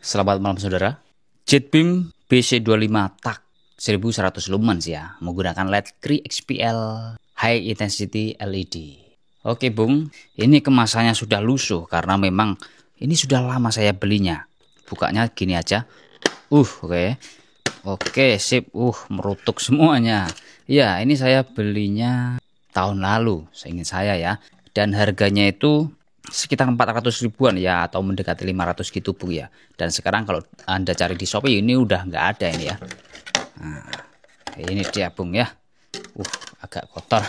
Selamat malam saudara. Jetbeam BC25 TAC 1100 lumens ya, menggunakan LED Cree XPL High Intensity LED. Oke Bung, ini kemasannya sudah lusuh karena memang ini sudah lama saya belinya. Bukanya gini aja. Oke. Oke, sip. Merutuk semuanya. Ya, ini saya belinya tahun lalu, seingat saya ya. Dan harganya itu sekitar 400 ribuan ya, atau mendekati 500 gitu Bung ya. Dan sekarang kalau Anda cari di Shopee ini udah nggak ada ini ya. Nah, ini dia Bung ya. Agak kotor.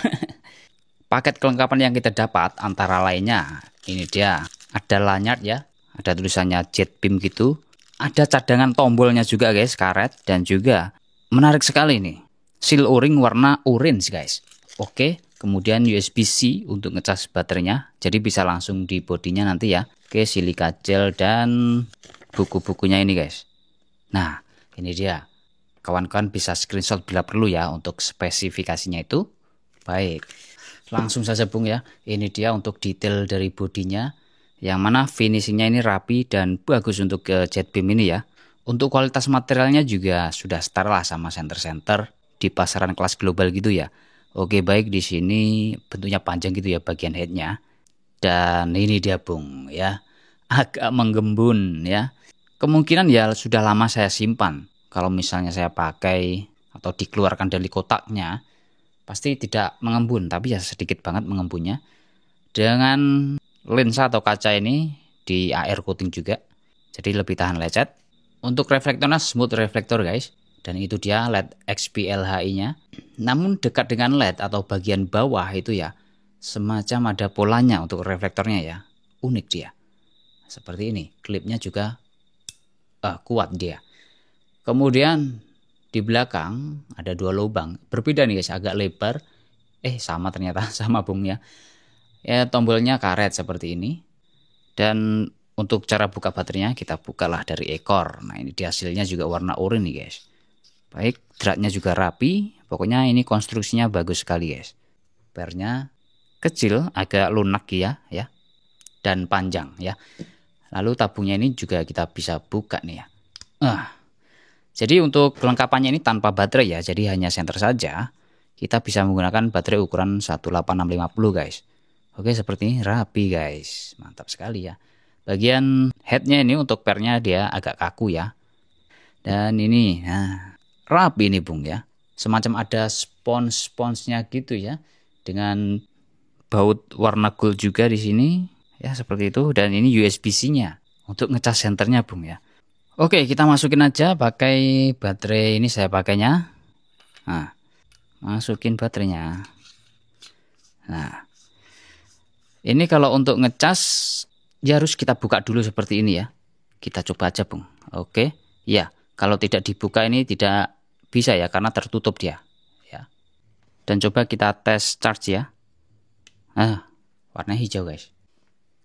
Paket kelengkapan yang kita dapat antara lainnya ini dia. Ada lanyard ya, ada tulisannya Jetbeam gitu. Ada cadangan tombolnya juga guys, karet, dan juga menarik sekali nih, seal o-ring warna orange guys. Oke. Kemudian USB-C untuk ngecas baterainya, jadi bisa langsung di bodinya nanti ya. Oke, silika gel dan buku-bukunya ini guys. Nah, ini dia. Kawan-kawan bisa screenshot bila perlu ya untuk spesifikasinya itu. Baik, langsung saja Bung ya. Ini dia untuk detail dari bodinya, yang mana finishingnya ini rapi dan bagus untuk Jetbeam ini ya. Untuk kualitas materialnya juga sudah setara lah sama center-center di pasaran kelas global gitu ya. Oke, baik, di sini bentuknya panjang gitu ya bagian headnya. Dan ini dia Bung ya, agak menggembun ya. Kemungkinan ya sudah lama saya simpan. Kalau misalnya saya pakai atau dikeluarkan dari kotaknya, pasti tidak mengembun, tapi ya sedikit banget mengembunnya. Dengan lensa atau kaca ini di AR coating juga, jadi lebih tahan lecet. Untuk reflektornya smooth reflektor guys. Dan itu dia LED XPL HI-nya. Namun dekat dengan LED atau bagian bawah itu ya, semacam ada polanya untuk reflektornya ya. Unik dia. Seperti ini. Klipnya juga kuat dia. Kemudian di belakang ada dua lubang. Berbeda nih guys, agak lebar. Sama ternyata, sama Bung ya. Ya, tombolnya karet seperti ini. Dan untuk cara buka baterainya kita bukalah dari ekor. Nah, ini dia hasilnya juga warna oranye nih guys. Baik, dratnya juga rapi. Pokoknya ini konstruksinya bagus sekali guys. Pernya kecil, agak lunak ya, dan panjang ya. Lalu tabungnya ini juga kita bisa buka nih ya. Jadi untuk kelengkapannya ini tanpa baterai ya, jadi hanya senter saja. Kita bisa menggunakan baterai ukuran 18650 guys. Oke, seperti ini, rapi guys. Mantap sekali ya. Bagian headnya ini untuk pernya dia agak kaku ya. Dan ini, rapi ini Bung ya. Semacam ada spons-sponsnya gitu ya. Dengan baut warna gold juga di sini. Ya, seperti itu. Dan ini USB-C-nya untuk ngecas senternya Bung ya. Oke, kita masukin aja pakai baterai ini, saya pakainya. Nah, masukin baterainya. Nah, ini kalau untuk ngecas ya harus kita buka dulu seperti ini ya. Kita coba aja Bung. Oke, ya. Kalau tidak dibuka ini tidak bisa ya, karena tertutup dia ya. Dan coba kita tes charge ya. Warna hijau guys.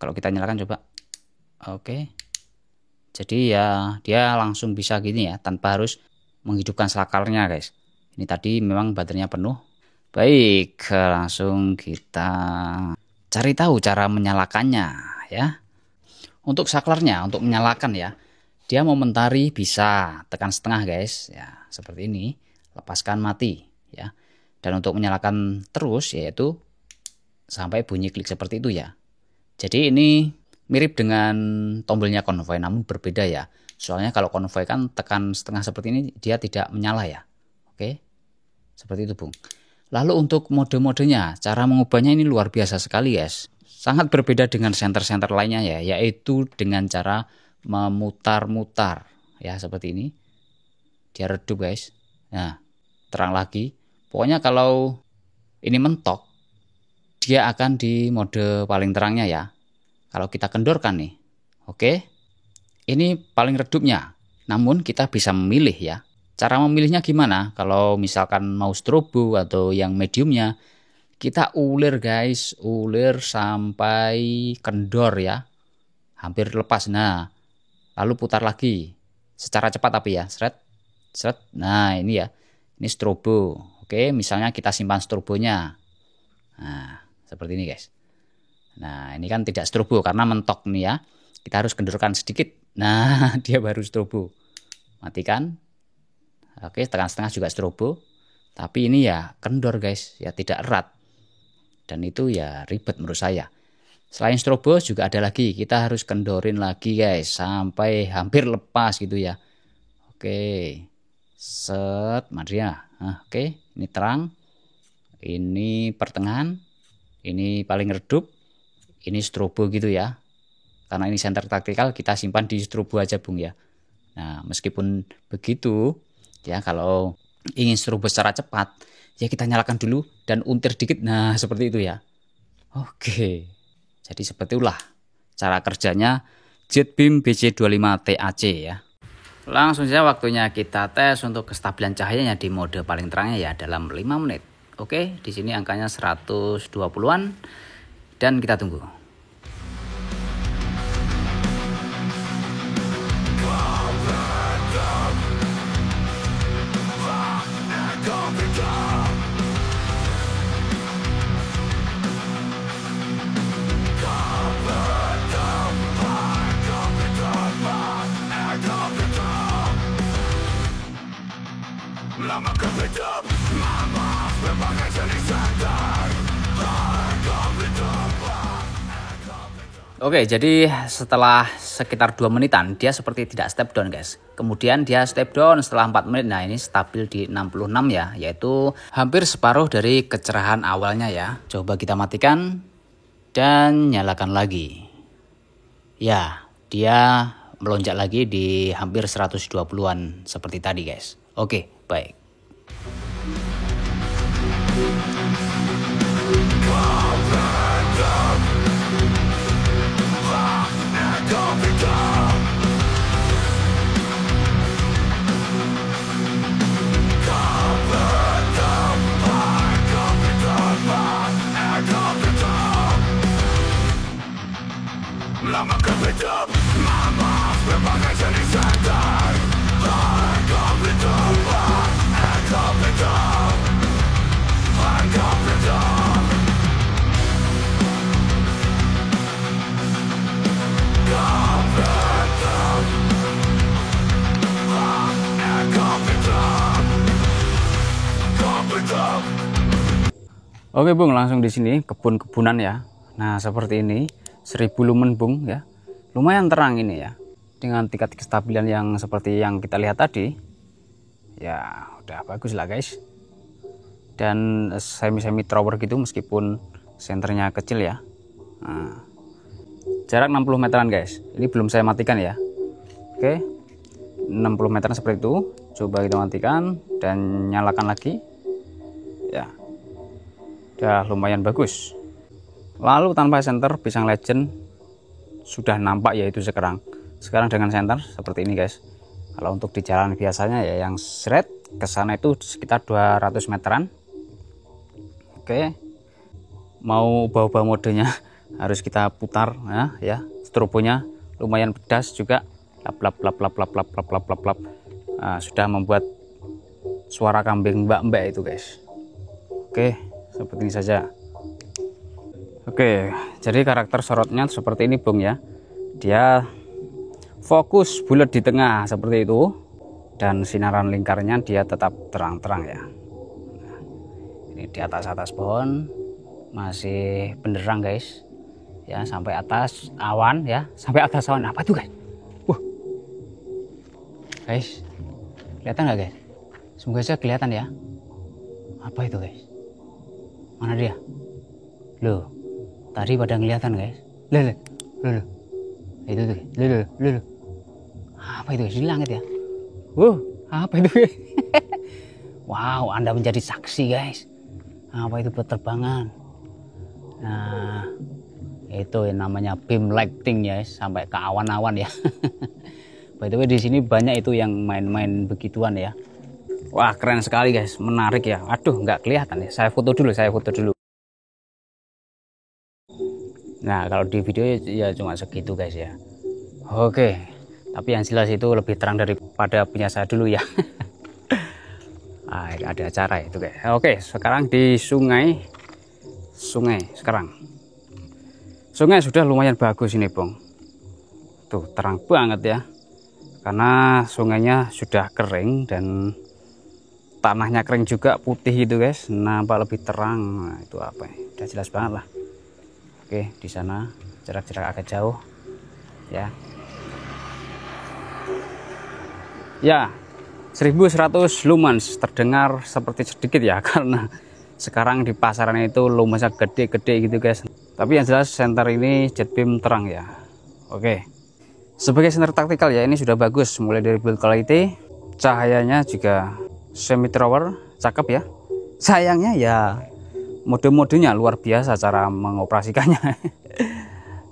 Kalau kita nyalakan coba. Oke. Jadi ya dia langsung bisa gini ya, tanpa harus menghidupkan selakarnya guys. Ini tadi memang baterainya penuh. Baik, langsung kita cari tahu cara menyalakannya ya. Untuk saklarnya, untuk menyalakan ya, dia momentari bisa tekan setengah guys ya, seperti ini, lepaskan mati ya. Dan untuk menyalakan terus yaitu sampai bunyi klik seperti itu ya. Jadi ini mirip dengan tombolnya konvoy, namun berbeda ya. Soalnya kalau konvoy kan tekan setengah seperti ini dia tidak menyala ya. Oke, seperti itu Bung. Lalu untuk mode-modenya, cara mengubahnya ini luar biasa sekali guys. Sangat berbeda dengan senter-senter lainnya ya, yaitu dengan cara memutar-mutar ya, seperti ini. Dia redup guys. Nah, terang lagi. Pokoknya kalau ini mentok, dia akan di mode paling terangnya ya. Kalau kita kendorkan nih, oke, ini paling redupnya. Namun kita bisa memilih ya. Cara memilihnya gimana? Kalau misalkan mau strobo atau yang mediumnya, kita ulir guys, ulir sampai kendor ya, hampir lepas. Nah, lalu putar lagi secara cepat tapi ya, seret. Nah, ini ya, ini strobo. Oke, misalnya kita simpan strobonya. Nah, seperti ini guys. Nah, ini kan tidak strobo karena mentok nih ya. Kita harus kendorkan sedikit Nah, dia baru strobo. Matikan. Oke, tekan setengah juga strobo. Tapi ini ya kendor guys, ya tidak erat. Dan itu ya ribet menurut saya. Selain strobo juga ada lagi, kita harus kendorin lagi guys sampai hampir lepas gitu ya. Oke, set, Maria. Nah, oke, ini terang, ini pertengahan, ini paling redup, ini strobo gitu ya. Karena ini center taktikal, kita simpan di strobo aja Bung ya. Nah, meskipun begitu ya, kalau ingin strobo secara cepat ya kita nyalakan dulu dan untir dikit. Nah, seperti itu ya. Oke. Jadi seperti itulah cara kerjanya JetBeam BC25 TAC ya. Langsung saja waktunya kita tes untuk kestabilan cahayanya di mode paling terangnya ya dalam 5 menit. Oke, di sini angkanya 120-an dan kita tunggu. Oke, jadi setelah sekitar 2 menitan dia seperti tidak step down guys. Kemudian dia step down setelah 4 menit. Nah, ini stabil di 66 ya, yaitu hampir separuh dari kecerahan awalnya ya. Coba kita matikan dan nyalakan lagi. Ya, dia melonjak lagi di hampir 120-an seperti tadi guys. Oke, baik. Oke Bung, langsung di sini kebun-kebunan ya. Nah, seperti ini 1000 lumen Bung ya. Lumayan terang ini ya. Dengan tingkat kestabilan yang seperti yang kita lihat tadi. Ya, udah bagus lah guys. Dan semi tower gitu meskipun senternya kecil ya. Nah, jarak 60 meteran guys. Ini belum saya matikan ya. Oke. 60 meteran seperti itu. Coba kita matikan dan nyalakan lagi. Ya. Udah lumayan bagus. Lalu tanpa senter pisang legend sudah nampak yaitu sekarang dengan senter seperti ini guys. Kalau untuk di jalan biasanya ya yang straight ke sana itu sekitar 200 meteran. Oke. Mau ubah-ubah modenya harus kita putar ya. Strobonya lumayan pedas juga. Lap lap lap lap lap lap lap lap lap. Nah, sudah membuat suara kambing mbak-mbak itu guys. Oke. Seperti ini saja. Oke, jadi karakter sorotnya seperti ini Bung ya. Dia fokus bulat di tengah seperti itu. Dan sinaran lingkarnya dia tetap terang-terang ya. Nah, ini di atas pohon masih benderang guys. Ya, sampai atas awan ya. Sampai atas awan. Apa tuh guys? Wah. Guys, kelihatan nggak guys? Semoga saja kelihatan ya. Apa itu guys? Mana dia? Loh, tadi pada kelihatan guys. Loh. Itu tuh. Loh. Apa itu guys? Di langit ya? Apa itu guys? Wow, Anda menjadi saksi guys. Apa itu penerbangan? Nah, itu yang namanya beam lighting ya, sampai ke awan-awan ya. By the way di sini banyak itu yang main-main begituan ya. Wah, keren sekali guys, menarik ya. Aduh, nggak kelihatan ya. Saya foto dulu. Nah, kalau di video ya cuma segitu guys ya. Oke, tapi yang jelas itu lebih terang daripada punya saya dulu ya. Ada acara itu guys. Oke, sekarang di sungai sekarang. Sungai sudah lumayan bagus ini Bung. Tuh terang banget ya, karena sungainya sudah kering dan tanahnya kering juga, putih gitu guys, nampak lebih terang. Nah, itu apa ya, udah jelas banget lah. Oke, di sana jarak-jarak agak jauh ya. Ya, 1100 lumens terdengar seperti sedikit ya, karena sekarang di pasaran itu lumensnya gede-gede gitu guys. Tapi yang jelas senter ini jet beam terang ya. Oke, sebagai senter taktikal ya, ini sudah bagus, mulai dari build quality, cahayanya juga semi thrower, cakep ya. Sayangnya ya mode-modenya luar biasa cara mengoperasikannya.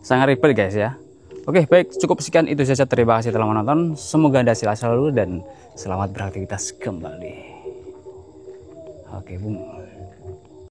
Sangat ribet guys ya. Oke, baik, cukup sekian itu saja. Terima kasih telah menonton. Semoga Anda sehat selalu dan selamat beraktivitas kembali. Oke, Bung.